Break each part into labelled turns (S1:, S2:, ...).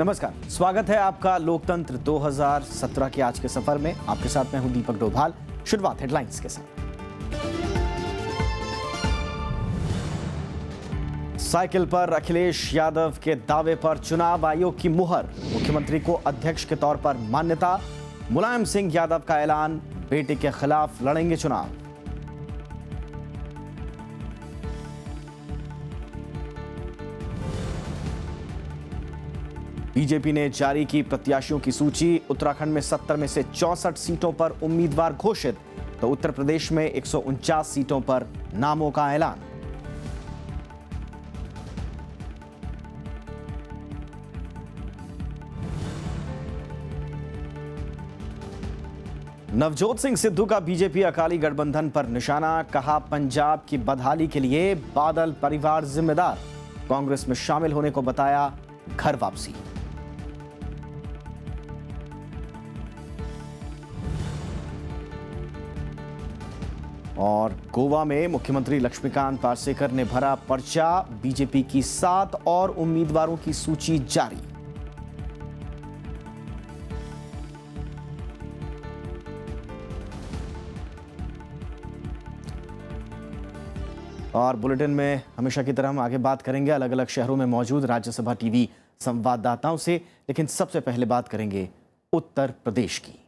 S1: नमस्कार, स्वागत है आपका लोकतंत्र 2017 के आज के सफर में। आपके साथ मैं हूं दीपक डोभाल। शुरुआत हेडलाइंस के साथ। साइकिल पर अखिलेश यादव के दावे पर चुनाव आयोग की मुहर। मुख्यमंत्री को अध्यक्ष के तौर पर मान्यता। मुलायम सिंह यादव का ऐलान, बेटे के खिलाफ लड़ेंगे चुनाव। बीजेपी ने जारी की प्रत्याशियों की सूची। उत्तराखंड में 70 में से 64 सीटों पर उम्मीदवार घोषित, तो उत्तर प्रदेश में 149 सीटों पर नामों का ऐलान। नवजोत सिंह सिद्धू का बीजेपी अकाली गठबंधन पर निशाना। कहा, पंजाब की बदहाली के लिए बादल परिवार जिम्मेदार। कांग्रेस में शामिल होने को बताया घर वापसी। और गोवा में मुख्यमंत्री लक्ष्मीकांत पार्सेकर ने भरा पर्चा। बीजेपी की 7 और उम्मीदवारों की सूची जारी। और बुलेटिन में हमेशा की तरह हम आगे बात करेंगे अलग अलग शहरों में मौजूद राज्यसभा टीवी संवाददाताओं से, लेकिन सबसे पहले बात करेंगे उत्तर प्रदेश की।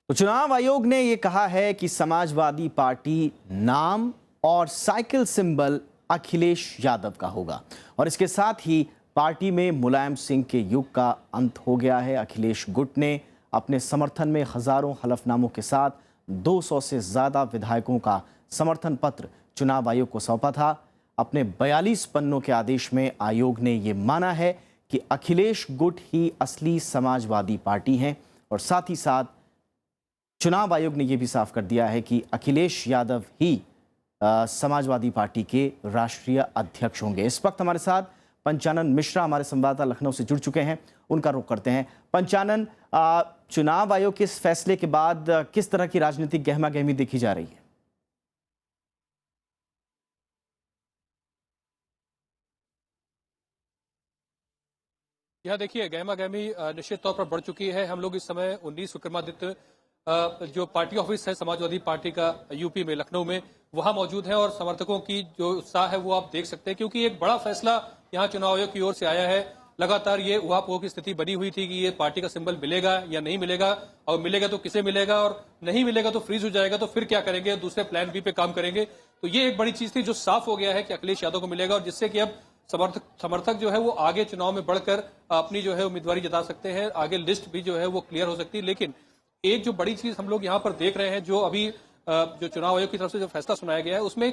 S1: तो चुनाव आयोग ने यह कहा है कि समाजवादी पार्टी नाम और साइकिल सिंबल अखिलेश यादव का होगा, और इसके साथ ही पार्टी में मुलायम सिंह के युग का अंत हो गया है। अखिलेश गुट ने अपने समर्थन में हजारों हलफनामों के साथ 200 से ज्यादा विधायकों का समर्थन पत्र चुनाव आयोग को सौंपा था। अपने 42 पन्नों के आदेश में आयोग ने यह माना है कि अखिलेश गुट ही असली समाजवादी पार्टी है, और साथ ही साथ चुनाव आयोग ने यह भी साफ कर दिया है कि अखिलेश यादव ही समाजवादी पार्टी के राष्ट्रीय अध्यक्ष होंगे। इस वक्त हमारे साथ पंचानन मिश्रा हमारे संवाददाता लखनऊ से जुड़ चुके हैं, उनका रुख करते हैं। पंचानन, चुनाव आयोग के इस फैसले के बाद किस तरह की राजनीतिक गहमा गहमी देखी जा रही है?
S2: यह देखिए, गहमा गहमी निश्चित तौर पर बढ़ चुकी है। हम लोग इस समय 19 विक्रमादित्य जो पार्टी ऑफिस है समाजवादी पार्टी का यूपी में, लखनऊ में, वहां मौजूद है, और समर्थकों की जो उत्साह है वो आप देख सकते हैं, क्योंकि एक बड़ा फैसला यहां चुनाव आयोग की ओर से आया है। लगातार ये उहापोह की स्थिति बनी हुई थी कि ये पार्टी का सिंबल मिलेगा या नहीं मिलेगा, और मिलेगा तो किसे मिलेगा, और नहीं मिलेगा तो फ्रीज हो जाएगा, तो फिर क्या करेंगे, दूसरे प्लान बी पे काम करेंगे। तो ये एक बड़ी चीज थी जो साफ हो गया है कि अखिलेश यादव को मिलेगा, और जिससे कि अब समर्थक जो है वो आगे चुनाव में बढ़कर अपनी जो है उम्मीदवारी जता सकते हैं। आगे लिस्ट भी जो है वो क्लियर हो सकती है। लेकिन एक जो बड़ी चीज हम लोग यहाँ पर देख रहे हैं, जो अभी जो चुनाव आयोग की तरफ से जो फैसला सुनाया गया है, उसमें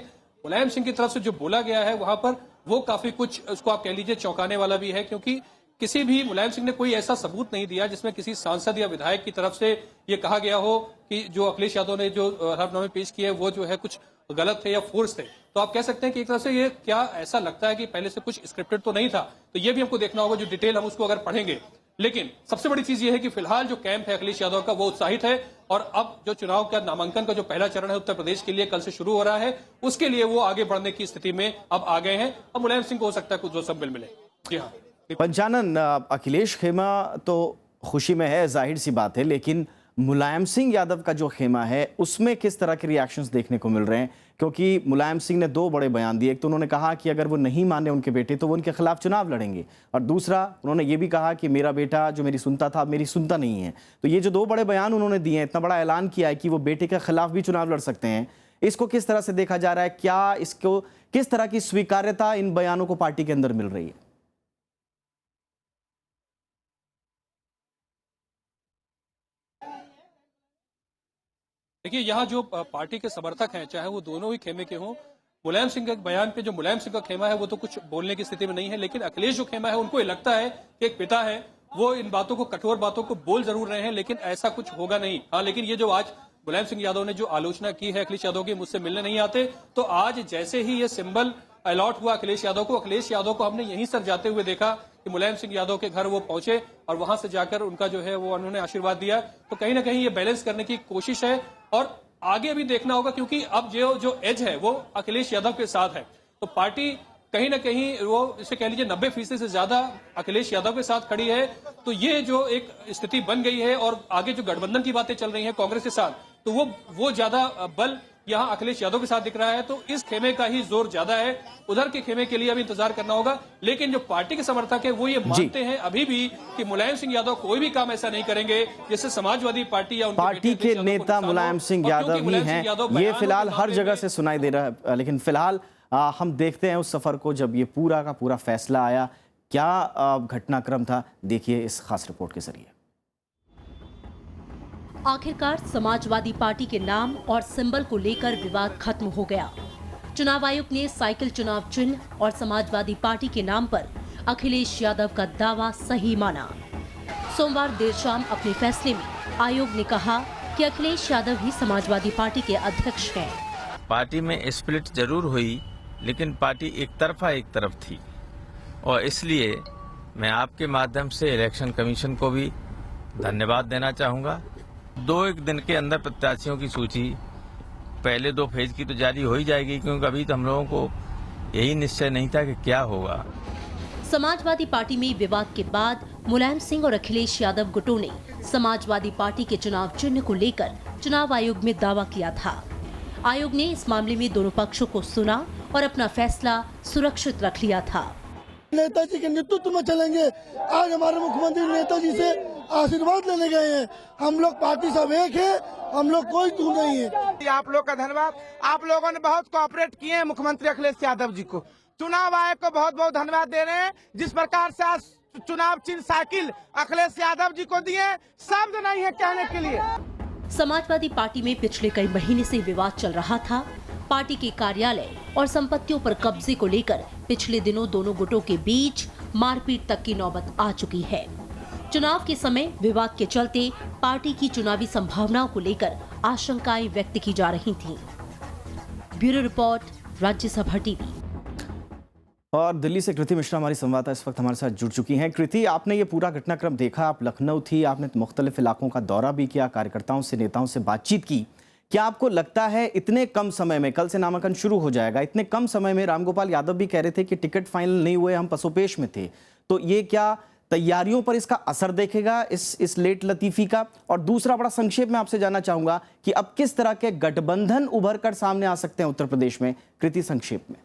S2: मुलायम सिंह की तरफ से जो बोला गया है वहां पर वो काफी कुछ, उसको आप कह लीजिए, चौंकाने वाला भी है। क्योंकि किसी भी मुलायम सिंह ने कोई ऐसा सबूत नहीं दिया जिसमें किसी सांसद या विधायक की तरफ से ये कहा गया हो कि जो अखिलेश यादव ने जो हलफनामे पेश किए वो जो है कुछ गलत थे या फोर्स थे। तो आप कह सकते हैं कि एक तरफ से ये क्या ऐसा लगता है कि पहले से कुछ स्क्रिप्टेड तो नहीं था। तो ये भी हमको देखना होगा, जो डिटेल हम उसको अगर पढ़ेंगे। लेकिन सबसे बड़ी चीज ये है कि फिलहाल जो कैंप है अखिलेश यादव का वो उत्साहित है, और अब जो चुनाव का नामांकन का जो पहला चरण है उत्तर प्रदेश के लिए कल से शुरू हो रहा है, उसके लिए वो आगे बढ़ने की स्थिति में अब आ गए हैं। अब मुलायम सिंह को हो सकता है कुछ जो संबल मिले। जी हाँ
S1: पंचानन, अखिलेश खेमा तो खुशी में है, जाहिर सी बात है, लेकिन मुलायम सिंह यादव का जो खेमा है उसमें किस तरह के रिएक्शंस देखने को मिल रहे हैं? क्योंकि मुलायम सिंह ने 2 बड़े बयान दिए। एक तो उन्होंने कहा कि अगर वो नहीं माने उनके बेटे तो वो उनके खिलाफ चुनाव लड़ेंगे, और दूसरा उन्होंने ये भी कहा कि मेरा बेटा जो मेरी सुनता था मेरी सुनता नहीं है। तो ये जो 2 बड़े बयान उन्होंने दिए हैं, इतना बड़ा ऐलान किया है कि वो बेटे के खिलाफ भी चुनाव लड़ सकते हैं, इसको किस तरह से देखा जा रहा है? क्या इसको किस तरह की स्वीकार्यता इन बयानों को पार्टी के अंदर मिल रही है?
S2: देखिए, यहाँ जो पार्टी के समर्थक हैं, चाहे वो दोनों ही खेमे के हों, मुलायम सिंह के बयान पे जो मुलायम सिंह का खेमा है वो तो कुछ बोलने की स्थिति में नहीं है। लेकिन अखिलेश जो खेमा है उनको ये लगता है कि एक पिता है, वो इन बातों को, कठोर बातों को बोल जरूर रहे हैं, लेकिन ऐसा कुछ होगा नहीं। हाँ, लेकिन ये जो आज मुलायम सिंह यादव ने जो आलोचना की है अखिलेश यादव की, मुझसे मिलने नहीं आते, तो आज जैसे ही ये सिंबल अलॉट हुआ अखिलेश यादव को हमने यहीं सर जाते हुए देखा कि मुलायम सिंह यादव के घर वो पहुंचे, और वहां से जाकर उनका जो है वो उन्होंने आशीर्वाद दिया। तो कहीं ना कहीं ये बैलेंस करने की कोशिश है, और आगे अभी देखना होगा, क्योंकि अब जो एज है वो अखिलेश यादव के साथ है। तो पार्टी कहीं ना कहीं वो इसे कह लीजिए 90% से ज्यादा अखिलेश यादव के साथ खड़ी है। तो ये जो एक स्थिति बन गई है और आगे जो गठबंधन की बातें चल रही हैं कांग्रेस के साथ, तो वो ज्यादा बल यहाँ अखिलेश यादव के साथ दिख रहा है। तो इस खेमे का ही जोर ज्यादा है, उधर के खेमे के लिए अभी इंतजार करना होगा। लेकिन जो पार्टी के समर्थक है वो ये मानते हैं अभी भी कि मुलायम सिंह यादव कोई भी काम ऐसा नहीं करेंगे जिससे समाजवादी पार्टी या
S1: पार्टी के नेता मुलायम सिंह यादव ही हैं। ये फिलहाल हर जगह से सुनाई दे रहा है। लेकिन फिलहाल हम देखते हैं उस सफर को, जब ये पूरा का पूरा फैसला आया, क्या घटनाक्रम था, देखिए इस खास रिपोर्ट के जरिए।
S3: आखिरकार समाजवादी पार्टी के नाम और सिंबल को लेकर विवाद खत्म हो गया। चुनाव आयोग ने साइकिल चुनाव चिन्ह और समाजवादी पार्टी के नाम पर अखिलेश यादव का दावा सही माना। सोमवार देर शाम अपने फैसले में आयोग ने कहा कि अखिलेश यादव ही समाजवादी पार्टी के अध्यक्ष हैं।
S4: पार्टी में स्प्लिट जरूर हुई, लेकिन पार्टी एक तरफ थी, और इसलिए मैं आपके माध्यम से इलेक्शन कमीशन को भी धन्यवाद देना चाहूँगा। 2-1 दिन के अंदर प्रत्याशियों की सूची पहले 2 फेज की तो जारी हो ही जाएगी, क्योंकि अभी तो हम लोगों को यही निश्चय नहीं था कि क्या होगा।
S3: समाजवादी पार्टी में विवाद के बाद मुलायम सिंह और अखिलेश यादव गुटों ने समाजवादी पार्टी के चुनाव चिन्ह को लेकर चुनाव आयोग में दावा किया था। आयोग ने इस मामले में दोनों पक्षों को सुना और अपना फैसला सुरक्षित रख लिया था।
S5: नेताजी के नेतृत्व में चलेंगे। आज हमारे मुख्यमंत्री नेताजी से आशीर्वाद लेने गए हैं। हम लोग पार्टी सब एक है, हम लोग कोई तू नहीं है।
S6: आप लोग का धन्यवाद, आप लोगों ने बहुत कोऑपरेट किए हैं मुख्यमंत्री अखिलेश यादव जी को। चुनाव आयोग को बहुत बहुत धन्यवाद दे रहे हैं, जिस प्रकार से आज चुनाव चिन्ह साइकिल अखिलेश यादव जी को दिए, शब्द नहीं है कहने के लिए।
S3: समाजवादी पार्टी में पिछले कई महीने से विवाद चल रहा था। पार्टी के कार्यालय और संपत्तियों पर कब्जे को लेकर पिछले दिनों दोनों गुटों के बीच मारपीट तक की नौबत आ चुकी है। चुनाव के समय विवाद के चलते पार्टी की चुनावी संभावनाओं को लेकर आशंकाएं व्यक्त की जा रही थीं। Bureau report, Rajya Sabha TV.
S1: और दिल्ली से कृति मिश्रा हमारी संवाददाता इस वक्त हमारे साथ जुड़ चुकी हैं। कृति, आपने ये पूरा घटनाक्रम देखा, आप लखनऊ थी, आपने मुख्तलिफ इलाकों का दौरा भी किया, कार्यकर्ताओं से, नेताओं से बातचीत की। क्या आपको लगता है इतने कम समय में, कल से नामांकन शुरू हो जाएगा, इतने कम समय में, रामगोपाल यादव भी कह रहे थे कि टिकट फाइनल नहीं हुए, हम पसोपेश में थे, तो ये क्या तैयारियों पर इसका असर देखेगा इस लेट लतीफी का? और दूसरा, बड़ा संक्षेप में आपसे जानना चाहूंगा कि अब किस तरह के गठबंधन उभर कर सामने आ सकते हैं उत्तर प्रदेश में? कृति, संक्षेप में।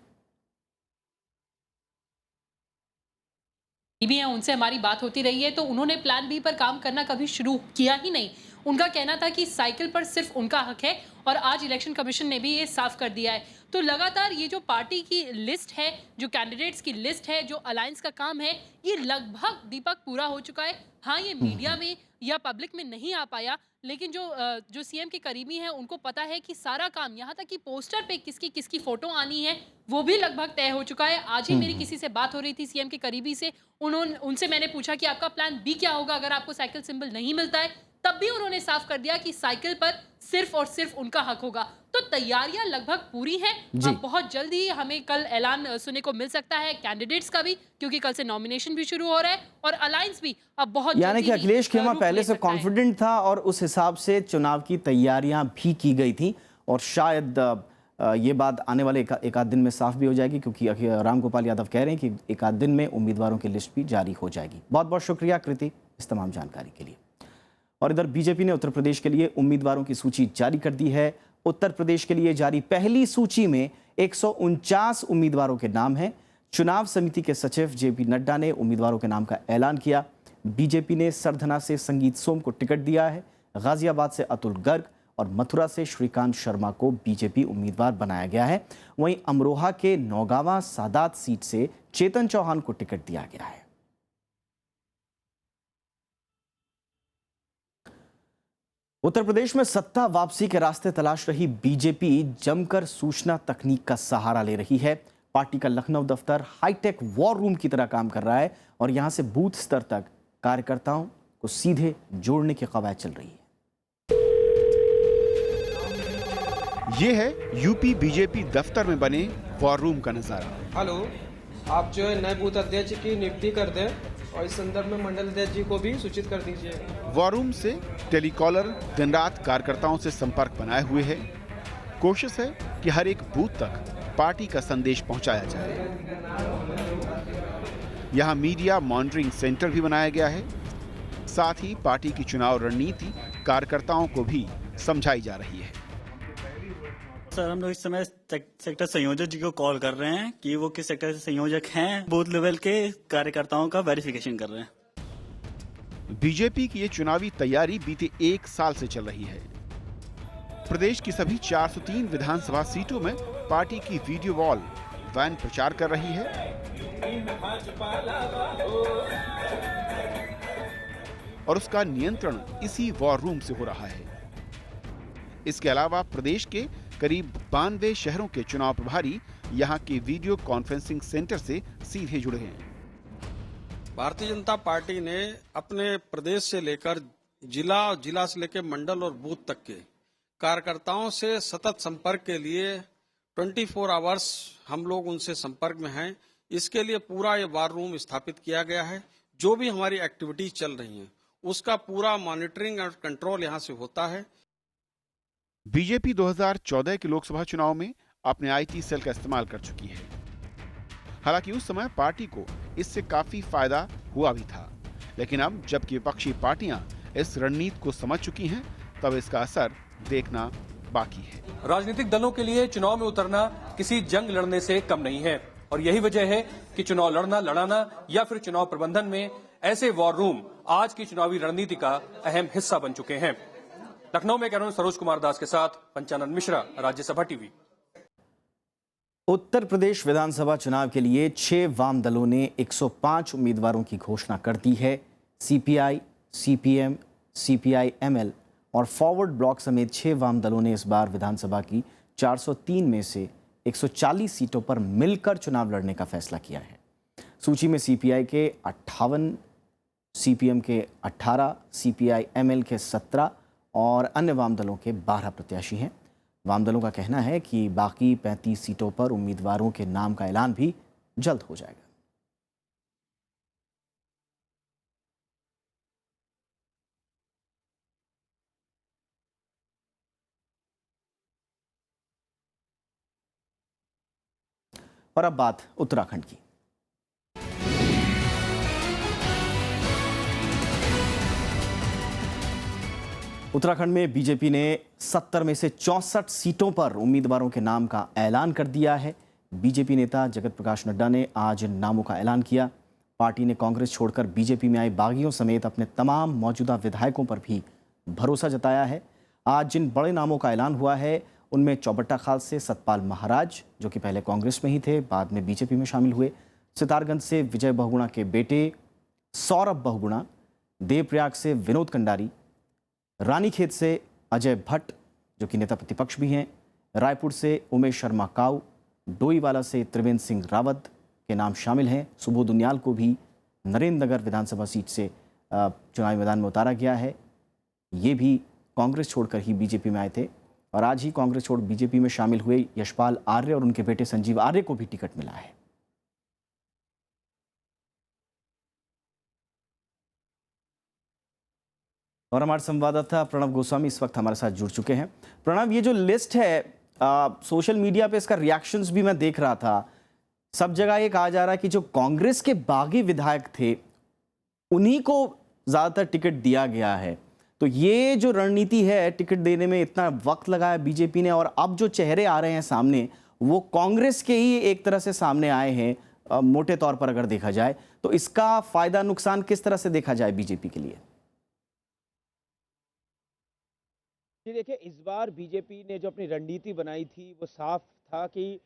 S7: भी हैं, उनसे हमारी बात होती रही है, तो उन्होंने प्लान बी पर काम करना कभी शुरू किया ही नहीं। उनका कहना था कि साइकिल पर सिर्फ उनका हक है, और आज इलेक्शन कमीशन ने भी ये साफ कर दिया है। तो लगातार ये जो पार्टी की लिस्ट है, जो कैंडिडेट्स की लिस्ट है, जो अलायंस का काम है, ये लगभग दीपक पूरा हो चुका है। हाँ, ये मीडिया में या पब्लिक में नहीं आ पाया, लेकिन जो सीएम के करीबी हैं उनको पता है कि सारा काम, यहाँ तक कि पोस्टर पे किसकी किसकी फोटो आनी है, वो भी लगभग तय हो चुका है। आज ही मेरी किसी से बात हो रही थी सीएम के करीबी से, उनसे मैंने पूछा कि आपका प्लान बी क्या होगा अगर आपको साइकिल सिंबल नहीं मिलता है, तब भी उन्होंने साफ कर दिया कि साइकिल पर सिर्फ और सिर्फ उनका हक होगा। तो तैयारियां लगभग पूरी हैं। अब बहुत जल्द ही हमें कल ऐलान सुनने को मिल सकता है कैंडिडेट्स का भी, क्योंकि कल से नॉमिनेशन भी शुरू हो रहा है, और अलायंस भी अब बहुत, यानी कि
S1: अखिलेश खेमा पहले से कॉन्फिडेंट था और उस हिसाब से चुनाव की तैयारियां भी की गई थी, और शायद ये बात आने वाले एक आध दिन में साफ भी हो जाएगी, क्योंकि रामगोपाल यादव कह रहे हैं कि एक आध दिन में उम्मीदवारों की लिस्ट भी जारी हो जाएगी। बहुत बहुत शुक्रिया कृति इस तमाम जानकारी के लिए। और इधर बीजेपी ने उत्तर प्रदेश के लिए उम्मीदवारों की सूची जारी कर दी है। उत्तर प्रदेश के लिए जारी पहली सूची में 149 उम्मीदवारों के नाम हैं। चुनाव समिति के सचिव जेपी नड्डा ने उम्मीदवारों के नाम का ऐलान किया। बीजेपी ने सरधना से संगीत सोम को टिकट दिया है। गाजियाबाद से अतुल गर्ग और मथुरा से श्रीकांत शर्मा को बीजेपी उम्मीदवार बनाया गया है। वहीं अमरोहा के नौगावा सादात सीट से चेतन चौहान को टिकट दिया गया है। उत्तर प्रदेश में सत्ता वापसी के रास्ते तलाश रही बीजेपी जमकर सूचना तकनीक का सहारा ले रही है। पार्टी का लखनऊ दफ्तर हाईटेक वॉर रूम की तरह काम कर रहा है और यहां से बूथ स्तर तक कार्यकर्ताओं को सीधे जोड़ने की कवायद चल रही है।
S8: ये है यूपी बीजेपी दफ्तर में बने वॉर रूम का नजारा।
S9: हेलो, आप जो है नए बूथ अध्यक्ष की नियुक्ति कर दें और इस संदर्भ में मंडल अध्यक्ष जी को भी सूचित कर दीजिए।
S8: वॉर रूम से टेलीकॉलर दिन रात कार्यकर्ताओं से संपर्क बनाए हुए है। कोशिश है कि हर एक बूथ तक पार्टी का संदेश पहुंचाया जाए। यहां मीडिया मॉनिटरिंग सेंटर भी बनाया गया है। साथ ही पार्टी की चुनाव रणनीति कार्यकर्ताओं को भी समझाई जा रही है।
S10: सर, हम लोग इस समय सेक्टर संयोजक जी को कॉल कर रहे हैं कि वो किस सेक्टर से संयोजक हैं। बूथ लेवल के कार्यकर्ताओं का वेरिफिकेशन कर रहे हैं।
S8: बीजेपी की ये चुनावी तैयारी बीते 1 साल से चल रही है। प्रदेश की सभी 403 विधानसभा सीटों में पार्टी की वीडियो वॉल वैन प्रचार कर रही है। और उसका नियंत्रण इसी वॉर रूम से हो रहा है। इसके अलावा प्रदेश के करीब 92 शहरों के चुनाव प्रभारी यहां के वीडियो कॉन्फ्रेंसिंग सेंटर से सीधे जुड़े हैं।
S11: भारतीय जनता पार्टी ने अपने प्रदेश से लेकर जिला से लेकर मंडल और बूथ तक के कार्यकर्ताओं से सतत संपर्क के लिए 24 आवर्स हम लोग उनसे संपर्क में हैं। इसके लिए पूरा ये वार रूम स्थापित किया गया है। जो भी हमारी एक्टिविटीज चल रही हैं उसका पूरा मॉनिटरिंग और कंट्रोल यहां से होता है।
S8: बीजेपी 2014 के लोकसभा चुनाव में अपने आईटी सेल का इस्तेमाल कर चुकी है। हालांकि उस समय पार्टी को इससे काफी फायदा हुआ भी था, लेकिन अब जबकि विपक्षी पार्टियां इस रणनीति को समझ चुकी हैं, तब इसका असर देखना बाकी है।
S2: राजनीतिक दलों के लिए चुनाव में उतरना किसी जंग लड़ने से कम नहीं है और यही वजह है कि चुनाव लड़ना, लड़ाना या फिर चुनाव प्रबंधन में ऐसे वॉर रूम आज की चुनावी रणनीति का अहम हिस्सा बन चुके हैं। लखनऊ में कैमरामैन सरोज कुमार दास के साथ पंचानन मिश्रा, राज्यसभा टीवी।
S1: उत्तर प्रदेश विधानसभा चुनाव के लिए 6 वाम दलों ने 105 उम्मीदवारों की घोषणा कर दी है। सीपीआई, सीपीएम, सीपीआई-एमएल और फॉरवर्ड ब्लॉक समेत 6 वाम दलों ने इस बार विधानसभा की 403 में से 140 सीटों पर मिलकर चुनाव लड़ने का फैसला किया है। सूची में सीपीआई के 58, सीपीएम के 18, सीपीआई-एमएल के 17 और अन्य वाम दलों के 12 प्रत्याशी हैं। वाम दलों का कहना है कि बाकी 35 सीटों पर उम्मीदवारों के नाम का ऐलान भी जल्द हो जाएगा। और अब बात उत्तराखंड की। उत्तराखंड में बीजेपी ने 70 में से 64 सीटों पर उम्मीदवारों के नाम का ऐलान कर दिया है। बीजेपी नेता जगत प्रकाश नड्डा ने आज इन नामों का ऐलान किया। पार्टी ने कांग्रेस छोड़कर बीजेपी में आए बागियों समेत अपने तमाम मौजूदा विधायकों पर भी भरोसा जताया है। आज जिन बड़े नामों का ऐलान हुआ है उनमें चौबट्टा खाल से सतपाल महाराज, जो कि पहले कांग्रेस में ही थे, बाद में बीजेपी में शामिल हुए। सितारगंज से विजय बहुगुणा के बेटे सौरभ बहुगुणा, देवप्रयाग से विनोद कंडारी, रानीखेत से अजय भट्ट, जो कि नेता प्रतिपक्ष भी हैं, रायपुर से उमेश शर्मा काऊ, डोईवाला से त्रिवेंद्र सिंह रावत के नाम शामिल हैं। सुबोध दुनियाल को भी नरेंद्र नगर विधानसभा सीट से चुनावी मैदान में उतारा गया है। ये भी कांग्रेस छोड़कर ही बीजेपी में आए थे और आज ही कांग्रेस छोड़ बीजेपी में शामिल हुए यशपाल आर्य और उनके बेटे संजीव आर्य को भी टिकट मिला है। और हमारे संवाददाता प्रणव गोस्वामी इस वक्त हमारे साथ जुड़ चुके हैं। प्रणव, ये जो लिस्ट है सोशल मीडिया पे इसका रिएक्शंस भी मैं देख रहा था। सब जगह ये कहा जा रहा है कि जो कांग्रेस के बागी विधायक थे उन्हीं को ज्यादातर टिकट दिया गया है। तो ये जो रणनीति है, टिकट देने में इतना वक्त लगाया बीजेपी ने और अब जो चेहरे आ रहे हैं सामने वो कांग्रेस के ही एक तरह से सामने आए हैं मोटे तौर पर अगर देखा जाए। तो इसका फायदा नुकसान किस तरह से देखा जाए बीजेपी के लिए?
S12: देखिए, इस बार बीजेपी ने जो अपनी रणनीति बनाई थी वो साफ था कि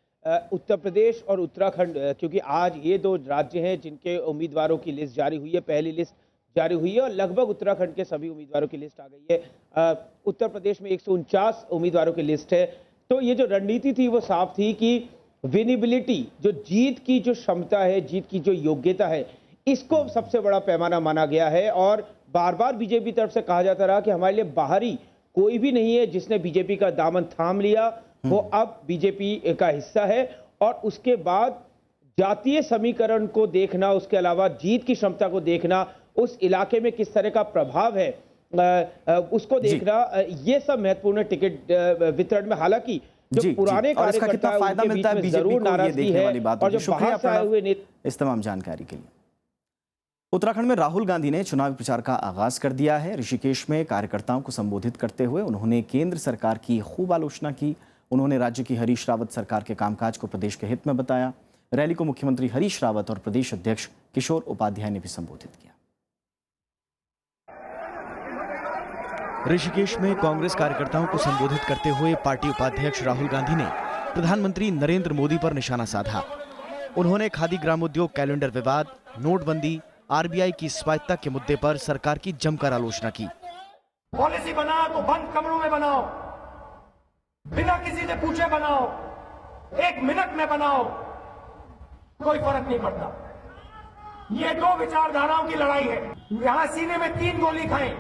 S12: उत्तर प्रदेश और उत्तराखंड, क्योंकि आज ये 2 राज्य हैं जिनके उम्मीदवारों की लिस्ट जारी हुई है, पहली लिस्ट जारी हुई है और लगभग उत्तराखंड के सभी उम्मीदवारों की लिस्ट आ गई है। उत्तर प्रदेश में 149 उम्मीदवारों की लिस्ट है। तो ये जो रणनीति थी वो साफ थी कि विनिबिलिटी, जो जीत की जो क्षमता है, जीत की जो योग्यता है, इसको सबसे बड़ा पैमाना माना गया है। और बार बार बीजेपी तरफ से कहा जाता रहा कि हमारे लिए बाहरी कोई भी नहीं है जिसने बीजेपी का दामन थाम लिया, वो अब बीजेपी का हिस्सा है। और उसके बाद जातीय समीकरण को देखना, उसके अलावा जीत की क्षमता को देखना, उस इलाके में किस तरह का प्रभाव है उसको देखना, ये सब महत्वपूर्ण है टिकट वितरण में। हालांकि जो पुराने
S1: और इसका कितना
S12: कार्यकर्ता
S1: फायदा
S12: उनके
S1: मिलता है
S12: बीच में
S1: बीजेपी
S12: जरूर
S1: को, ये
S12: नाराजगी
S1: देखने वाली
S12: है
S1: बात
S12: और
S1: होगी।
S12: जो बाहर
S1: शुक्रिया
S12: से आए हुए
S1: प्रणव इस तमाम जानकारी के लिए। उत्तराखंड में राहुल गांधी ने चुनावी प्रचार का आगाज कर दिया है। ऋषिकेश में कार्यकर्ताओं को संबोधित करते हुए उन्होंने केंद्र सरकार की खूब आलोचना की। उन्होंने राज्य की हरीश रावत सरकार के कामकाज को प्रदेश के हित में बताया। रैली को मुख्यमंत्री हरीश रावत और प्रदेश अध्यक्ष किशोर उपाध्याय ने भी संबोधित किया। ऋषिकेश में कांग्रेस कार्यकर्ताओं को संबोधित करते हुए पार्टी उपाध्यक्ष राहुल गांधी ने प्रधानमंत्री नरेंद्र मोदी पर निशाना साधा। उन्होंने खादी ग्रामोद्योग कैलेंडर विवाद, नोटबंदी, आरबीआई की स्वायत्तता के मुद्दे पर सरकार की जमकर आलोचना की।
S13: पॉलिसी बनाओ तो बंद कमरों में बनाओ, बिना किसी से पूछे बनाओ, 1 मिनट में बनाओ, कोई फर्क नहीं पड़ता। ये 2 विचारधाराओं की लड़ाई है। यहां सीने में 3 गोली खाएं,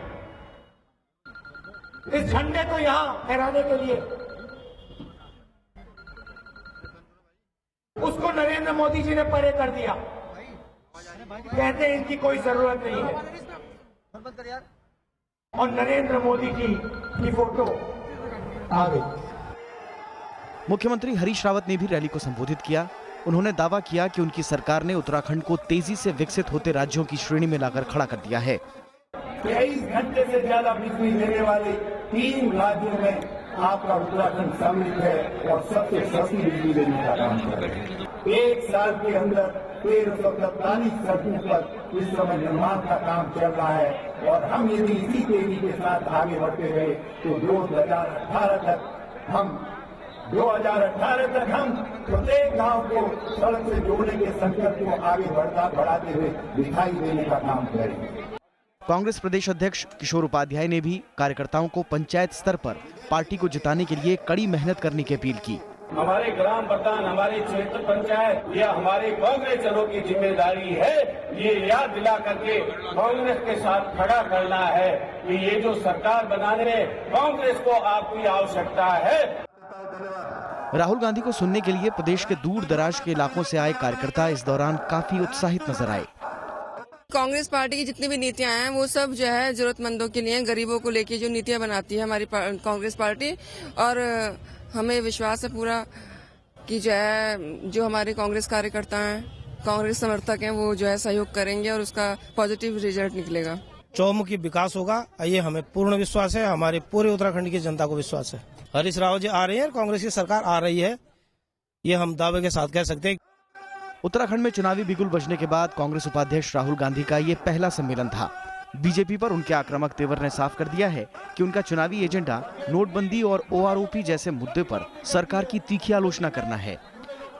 S13: इस झंडे को यहां फहराने के लिए, उसको नरेंद्र मोदी जी ने परे कर दिया। कहते हैं इनकी कोई जरूरत नहीं है और नरेंद्र मोदी की फोटो आ गई।
S1: मुख्यमंत्री हरीश रावत ने भी रैली को संबोधित किया। उन्होंने दावा किया कि उनकी सरकार ने उत्तराखंड को तेजी से विकसित होते राज्यों की श्रेणी में लाकर खड़ा कर दिया है।
S13: 23 घंटे से ज्यादा बिजली देने वाले 3 राज्यों में आपका उत्तराखंड सम्मिलित है और सबसे सस्ती बिजली देने का काम कर रहे हैं। 1 साल के अंदर 1343 सड़कों पर इस समय निर्माण का काम चल रहा है और हम यदि इसी तेजी के साथ आगे बढ़ते रहे तो 2018 तक हम प्रत्येक गांव को सड़क से जोड़ने के संकल्प को आगे बढ़ाते हुए दिखाई देने का काम करेंगे।
S1: कांग्रेस प्रदेश अध्यक्ष किशोर उपाध्याय ने भी कार्यकर्ताओं को पंचायत स्तर पर पार्टी को जिताने के लिए कड़ी मेहनत करने की अपील की।
S13: हमारे ग्राम प्रधान, हमारे क्षेत्र पंचायत या हमारे कांग्रेसजनों की जिम्मेदारी है ये याद दिला करके कांग्रेस के साथ खड़ा करना है कि ये जो सरकार बनाने में कांग्रेस को आपकी आवश्यकता है।
S1: राहुल गांधी को सुनने के लिए प्रदेश के दूर दराज के इलाकों से आए कार्यकर्ता इस दौरान काफी उत्साहित नजर आए।
S14: कांग्रेस पार्टी की जितनी भी नीतियां हैं वो सब जो है जरूरतमंदों के लिए, गरीबों को लेके जो नीतियां बनाती है हमारी कांग्रेस पार्टी, और हमें विश्वास है पूरा कि जो हमारे कांग्रेस कार्यकर्ता हैं, कांग्रेस समर्थक हैं, वो जो है सहयोग करेंगे और उसका पॉजिटिव रिजल्ट निकलेगा।
S15: चौमुखी विकास होगा, ये हमें पूर्ण विश्वास है। हमारे पूरे उत्तराखंड की जनता को विश्वास है। हरीश रावत जी आ रहे हैं, कांग्रेस की सरकार आ रही है, ये हम दावे के साथ कह सकते हैं।
S1: उत्तराखंड में चुनावी बिगुल बजने के बाद कांग्रेस उपाध्यक्ष राहुल गांधी का ये पहला सम्मेलन था। बीजेपी पर उनके आक्रामक तेवर ने साफ कर दिया है कि उनका चुनावी एजेंडा नोटबंदी और ओआरओपी जैसे मुद्दे पर सरकार की तीखी आलोचना करना है।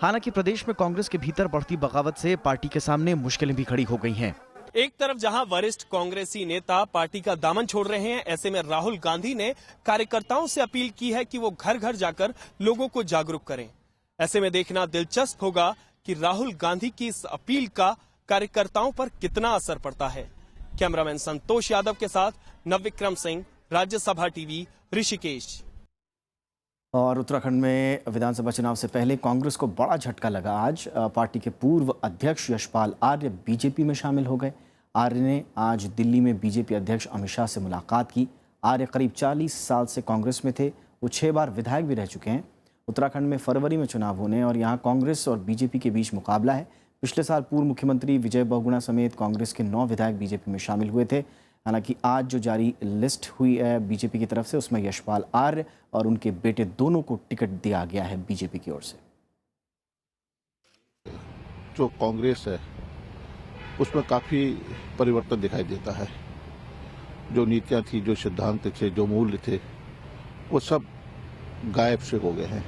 S1: हालांकि प्रदेश में कांग्रेस के भीतर बढ़ती बगावत से पार्टी के सामने मुश्किलें भी खड़ी हो गई हैं।
S16: एक तरफ जहां वरिष्ठ कांग्रेसी नेता पार्टी का दामन छोड़ रहे हैं, ऐसे में राहुल गांधी ने कार्यकर्ताओं से अपील की है कि वो घर घर जाकर लोगों को जागरूक करें। ऐसे में देखना दिलचस्प होगा कि राहुल गांधी की इस अपील का कार्यकर्ताओं पर कितना असर पड़ता है। कैमरामैन संतोष यादव के साथ नवविक्रम सिंह, राज्यसभा टीवी, ऋषिकेश।
S1: और उत्तराखंड में विधानसभा चुनाव से पहले कांग्रेस को बड़ा झटका लगा। आज पार्टी के पूर्व अध्यक्ष यशपाल आर्य बीजेपी में शामिल हो गए। आर्य ने आज दिल्ली में बीजेपी अध्यक्ष अमित शाह से मुलाकात की। आर्य करीब 40 साल से कांग्रेस में थे। वो 6 बार विधायक भी रह चुके हैं। उत्तराखंड में फरवरी में चुनाव होने और यहाँ कांग्रेस और बीजेपी के बीच मुकाबला है। पिछले साल पूर्व मुख्यमंत्री विजय बहुगुणा समेत कांग्रेस के 9 विधायक बीजेपी में शामिल हुए थे। हालांकि आज जो जारी लिस्ट हुई है बीजेपी की तरफ से, उसमें यशपाल आर्य और उनके बेटे दोनों को टिकट दिया गया है बीजेपी की ओर से।
S17: जो कांग्रेस है उसमें काफी परिवर्तन दिखाई देता है। जो नीतियां थी, जो सिद्धांत थे, जो मूल्य थे, वो सब गायब से हो गए हैं।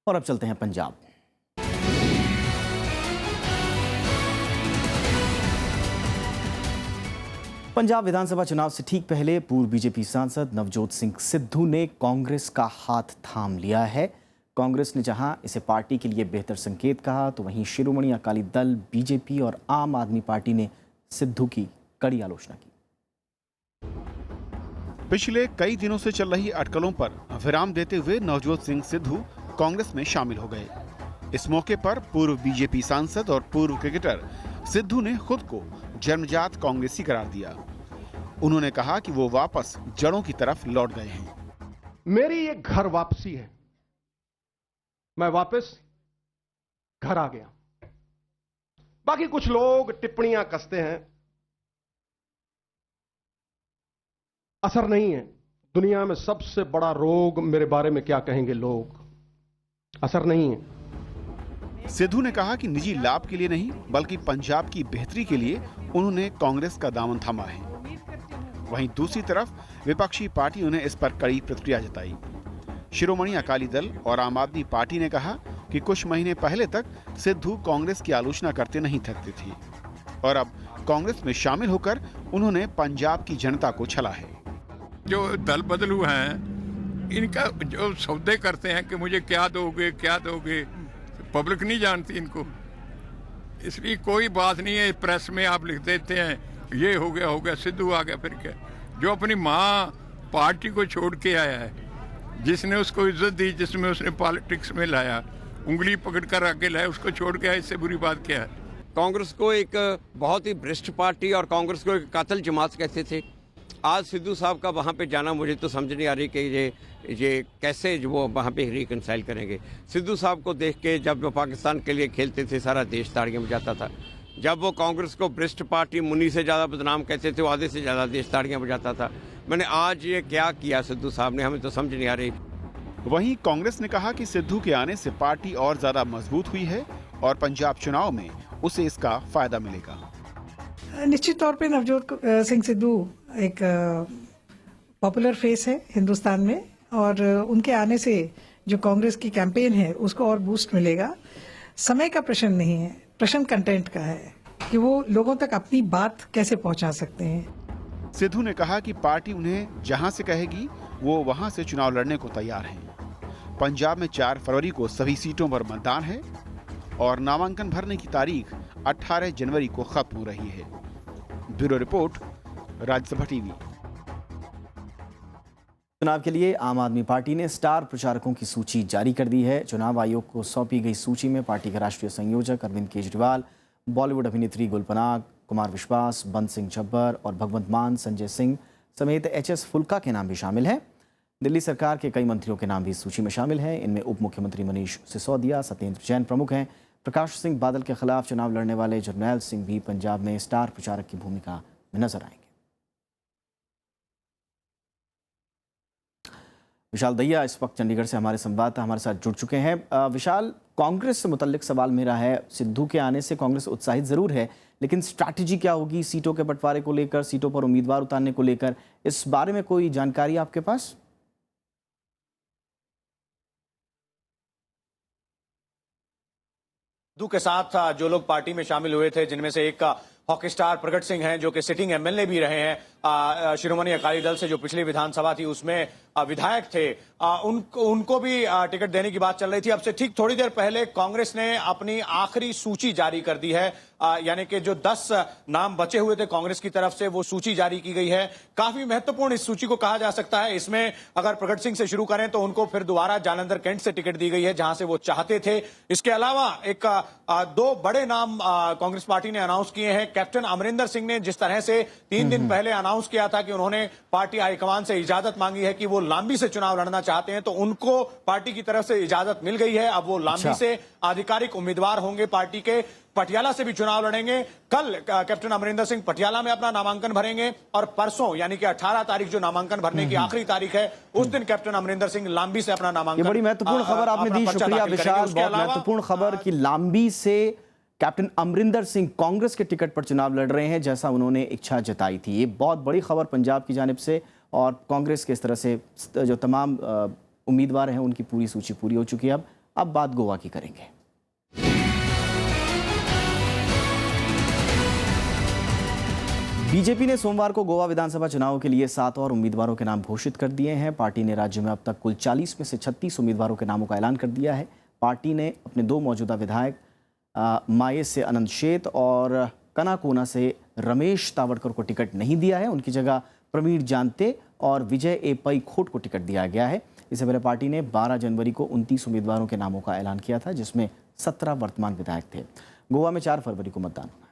S1: और अब चलते हैं पंजाब। पंजाब विधानसभा चुनाव से ठीक पहले पूर्व बीजेपी सांसद नवजोत सिंह सिद्धू ने कांग्रेस का हाथ थाम लिया है। कांग्रेस ने जहां इसे पार्टी के लिए बेहतर संकेत कहा, तो वहीं शिरोमणि अकाली दल, बीजेपी और आम आदमी पार्टी ने सिद्धू की कड़ी आलोचना की।
S8: पिछले कई दिनों से चल रही अटकलों पर विराम देते हुए नवजोत सिंह सिद्धू कांग्रेस में शामिल हो गए। इस मौके पर पूर्व बीजेपी सांसद और पूर्व क्रिकेटर सिद्धू ने खुद को जन्मजात कांग्रेसी करार दिया। उन्होंने कहा कि वो वापस जड़ों की तरफ लौट गए हैं।
S18: मेरी ये घर वापसी है। मैं वापस घर आ गया। बाकी कुछ लोग टिप्पणियां कसते हैं, असर नहीं है। दुनिया में सबसे बड़ा रोग मेरे बारे में क्या कहेंगे लोग, असर नहीं है।
S8: सिद्धू ने कहा कि निजी लाभ के लिए नहीं बल्कि पंजाब की बेहतरी के लिए उन्होंने कांग्रेस का दामन थामा है। वहीं दूसरी तरफ विपक्षी पार्टियों ने इस पर कड़ी प्रतिक्रिया जताई। शिरोमणि अकाली दल और आम आदमी पार्टी ने कहा कि कुछ महीने पहले तक सिद्धू कांग्रेस की आलोचना करते नहीं थकते थे और अब कांग्रेस में शामिल होकर उन्होंने पंजाब की जनता को छला है।
S19: जो दल बदलू हैं, इनका जो सौदे करते हैं कि मुझे क्या दोगे क्या दोगे, पब्लिक नहीं जानती इनको। इसलिए कोई बात नहीं है, प्रेस में आप लिख देते हैं ये हो गया सिद्धू आ गया, फिर क्या। जो अपनी माँ पार्टी को छोड़ के आया है, जिसने उसको इज्जत दी, जिसमें उसने पॉलिटिक्स में लाया, उंगली पकड़ कर आगे लाया, उसको छोड़ के आया, इससे बुरी बात क्या है।
S20: कांग्रेस को एक बहुत ही भ्रष्ट पार्टी और कांग्रेस को एक कातिल जमात कहते थे। आज सिद्धू साहब का वहाँ पे जाना मुझे तो समझ नहीं आ रही कि ये कैसे वो वहाँ पे रिकंसाइल करेंगे। सिद्धू साहब को देख के जब वो पाकिस्तान के लिए खेलते थे सारा देश ताड़ियां बजाता था। जब वो कांग्रेस को भ्रष्ट पार्टी मुन्नी से ज़्यादा बदनाम कहते थे, वो आधे से ज़्यादा देश ताड़ियां बजाता था। मैंने आज ये क्या किया सिद्धू साहब ने, हमें तो समझ नहीं आ रही।
S8: वहीं कांग्रेस ने कहा कि सिद्धू के आने से पार्टी और ज्यादा मजबूत हुई है और पंजाब चुनाव में उसे इसका फायदा मिलेगा।
S21: निश्चित तौर पे नवजोत सिंह सिद्धू एक पॉपुलर फेस है हिंदुस्तान में और उनके आने से जो कांग्रेस की कैंपेन है उसको और बूस्ट मिलेगा। समय का प्रश्न नहीं है, प्रश्न कंटेंट का है कि वो लोगों तक अपनी बात कैसे पहुंचा सकते हैं।
S8: सिद्धू ने कहा कि पार्टी उन्हें जहां से कहेगी वो वहां से चुनाव लड़ने को तैयार है। पंजाब में 4 फरवरी को सभी सीटों पर मतदान है और नामांकन भरने की तारीख 18 जनवरी को खत्म हो रही है। Bureau report, Rajya Sabha TV.
S1: चुनाव के लिए आम आदमी पार्टी ने स्टार प्रचारकों की सूची जारी कर दी है। चुनाव आयोग को सौंपी गई सूची में पार्टी के राष्ट्रीय संयोजक अरविंद केजरीवाल, बॉलीवुड अभिनेत्री गुलपनाग, कुमार विश्वास, बंद सिंह झब्बर और भगवंत मान, संजय सिंह समेत HS फुल्का के नाम भी शामिल हैं। दिल्ली सरकार के कई मंत्रियों के नाम भी इस सूची में शामिल हैं। इनमें उप मुख्यमंत्री मनीष सिसोदिया, सत्येंद्र जैन प्रमुख हैं। प्रकाश सिंह बादल के खिलाफ चुनाव लड़ने वाले जरनैल सिंह भी पंजाब में स्टार प्रचारक की भूमिका में नजर आएंगे। विशाल दहिया इस वक्त चंडीगढ़ से हमारे संवाददाता हमारे साथ जुड़ चुके हैं। विशाल, कांग्रेस से मुतल्लिक सवाल मेरा है, सिद्धू के आने से कांग्रेस उत्साहित जरूर है, लेकिन स्ट्रैटेजी क्या होगी सीटों के बंटवारे को लेकर, सीटों पर उम्मीदवार उतारने को लेकर, इस बारे में कोई जानकारी आपके पास?
S22: सिद्धू के साथ जो लोग पार्टी में शामिल हुए थे, जिनमें से एक हॉकी स्टार प्रगट सिंह हैं जो कि सिटिंग MLA भी रहे हैं, शिरोमणि अकाली दल से जो पिछली विधानसभा थी उसमें विधायक थे, उनको भी टिकट देने की बात चल रही थी। अब से ठीक थोड़ी देर पहले कांग्रेस ने अपनी आखिरी सूची जारी कर दी है, यानी कि जो 10 नाम बचे हुए थे कांग्रेस की तरफ से वो सूची जारी की गई है। काफी महत्वपूर्ण इस सूची को कहा जा सकता है। इसमें अगर प्रगट सिंह से शुरू करें तो उनको फिर दोबारा जालंधर कैंट से टिकट दी गई है जहां से वो चाहते थे। इसके अलावा एक 2 बड़े नाम कांग्रेस पार्टी ने अनाउंस किए हैं। कैप्टन अमरिंदर सिंह ने जिस तरह से 3 दिन पहले अनाउंस किया था कि उन्होंने पार्टी हाईकमान से इजाजत मांगी है कि वो लांबी से चुनाव लड़ना चाहते हैं, तो उनको पार्टी की तरफ से इजाजत मिल गई है। अब वो लांबी से आधिकारिक उम्मीदवार होंगे, पार्टी के पटियाला से भी चुनाव लड़ेंगे। कल कैप्टन अमरिंदर सिंह पटियाला में अपना नामांकन भरेंगे और परसों यानी कि 18 तारीख जो नामांकन भरने की आखिरी तारीख है, उस दिन कैप्टन अमरिंदर सिंह लांबी से अपना नामांकन।
S1: ये बड़ी महत्वपूर्ण खबर आपने दी, शुक्रिया विशाल। बहुत महत्वपूर्ण खबर कि लांबी से कैप्टन अमरिंदर सिंह कांग्रेस के टिकट पर चुनाव लड़ रहे हैं जैसा उन्होंने इच्छा जताई थी। ये बहुत बड़ी खबर पंजाब की जानिब से, और कांग्रेस के इस तरह से जो तमाम उम्मीदवार हैं उनकी पूरी सूची पूरी हो चुकी है। अब बात गोवा की करेंगे। बीजेपी ने सोमवार को गोवा विधानसभा चुनाव के लिए 7 और उम्मीदवारों के नाम घोषित कर दिए हैं। पार्टी ने राज्य में अब तक कुल 40 में से 36 उम्मीदवारों के नामों का ऐलान कर दिया है। पार्टी ने अपने 2 मौजूदा विधायक माये से अनंत शेत और कनाकोना से रमेश तावड़कर को टिकट नहीं दिया है। उनकी जगह प्रवीण जानते और विजय ए पई खोट को टिकट दिया गया है। इससे पहले पार्टी ने 12 जनवरी को 29 उम्मीदवारों के नामों का ऐलान किया था, जिसमें 17 वर्तमान विधायक थे। गोवा में 4 फरवरी को मतदान होना है।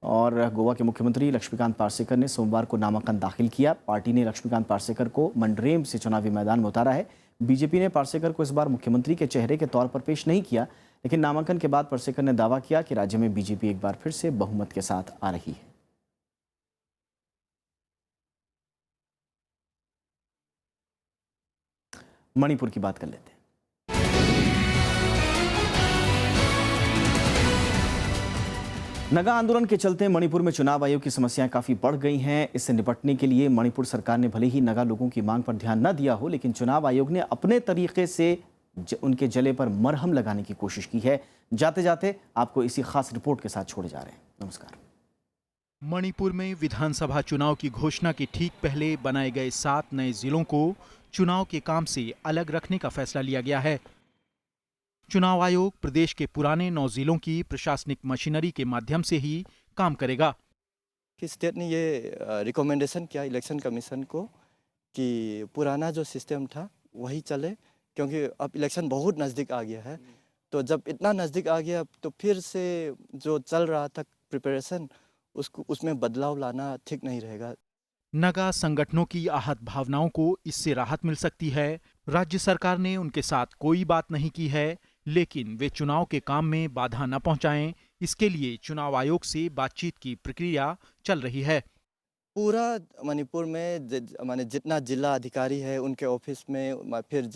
S1: और गोवा के मुख्यमंत्री लक्ष्मीकांत पार्सेकर ने सोमवार को नामांकन दाखिल किया। पार्टी ने लक्ष्मीकांत पार्सेकर को मंडरेम से चुनावी मैदान में उतारा है। बीजेपी ने पार्सेकर को इस बार मुख्यमंत्री के चेहरे के तौर पर पेश नहीं किया, लेकिन नामांकन के बाद पार्सेकर ने दावा किया कि राज्य में बीजेपी एक बार फिर से बहुमत के साथ आ रही है। मणिपुर की बात कर लेते हैं। नगा आंदोलन के चलते मणिपुर में चुनाव आयोग की समस्याएं काफी बढ़ गई हैं। इससे निपटने के लिए मणिपुर सरकार ने भले ही नगा लोगों की मांग पर ध्यान न दिया हो, लेकिन चुनाव आयोग ने अपने तरीके से उनके जले पर मरहम लगाने की कोशिश की है। जाते जाते आपको इसी खास रिपोर्ट के साथ छोड़े जा रहे हैं। नमस्कार।
S4: मणिपुर में विधानसभा चुनाव की घोषणा के ठीक पहले बनाए गए 7 नए जिलों को चुनाव के काम से अलग रखने का फैसला लिया गया है। चुनाव आयोग प्रदेश के पुराने 9 जिलों की प्रशासनिक मशीनरी के माध्यम से ही काम करेगा।
S5: स्टेट ने ये रिकमेंडेशन किया इलेक्शन कमीशन को कि पुराना जो सिस्टम था वही चले, क्योंकि अब इलेक्शन बहुत नज़दीक आ गया है। तो जब इतना नज़दीक आ गया तो फिर से जो चल रहा था प्रिपरेशन उसमें बदलाव लाना ठीक नहीं रहेगा।
S4: नगा संगठनों की आहत भावनाओं को इससे राहत मिल सकती है। राज्य सरकार ने उनके साथ कोई बात नहीं की है, लेकिन वे चुनाव के काम में बाधा न पहुंचाएं, इसके लिए चुनाव आयोग से बातचीत की प्रक्रिया चल रही है।
S5: पूरा मणिपुर में माने जितना जिला अधिकारी है उनके ऑफिस में, फिर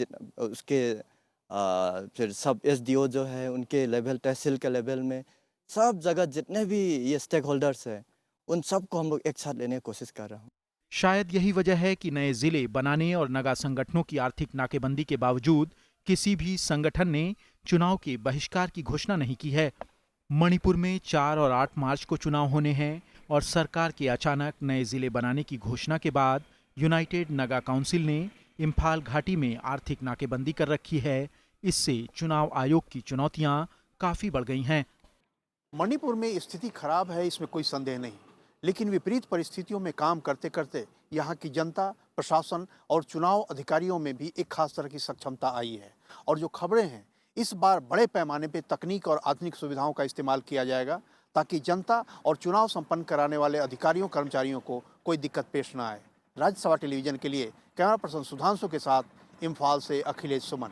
S5: फिर सब SDO जो है उनके लेवल, तहसील के लेवल में, सब जगह जितने भी ये स्टेक होल्डर्स हैं उन सबको हम लोग एक साथ लेने की कोशिश कर रहे हैं।
S4: शायद यही वजह है कि नए जिले बनाने और नगा संगठनों की आर्थिक नाकेबंदी के बावजूद किसी भी संगठन ने चुनाव के बहिष्कार की घोषणा नहीं की है। मणिपुर में 4 और 8 मार्च को चुनाव होने हैं और सरकार के अचानक नए जिले बनाने की घोषणा के बाद यूनाइटेड नगा काउंसिल ने इम्फाल घाटी में आर्थिक नाकेबंदी कर रखी है। इससे चुनाव आयोग की चुनौतियां काफी बढ़ गई हैं।
S23: मणिपुर में स्थिति खराब है, इसमें कोई संदेह नहीं, लेकिन विपरीत परिस्थितियों में काम करते करते यहाँ की जनता, प्रशासन और चुनाव अधिकारियों में भी एक खास तरह की सक्षमता आई है। और जो खबरें हैं, इस बार बड़े पैमाने पे तकनीक और आधुनिक सुविधाओं का इस्तेमाल किया जाएगा ताकि जनता और चुनाव संपन्न कराने वाले अधिकारियों कर्मचारियों को कोई दिक्कत पेश न आए। राज्यसभा टेलीविजन के लिए कैमरा पर्सन सुधांशु के साथ इम्फाल से अखिलेश सुमन।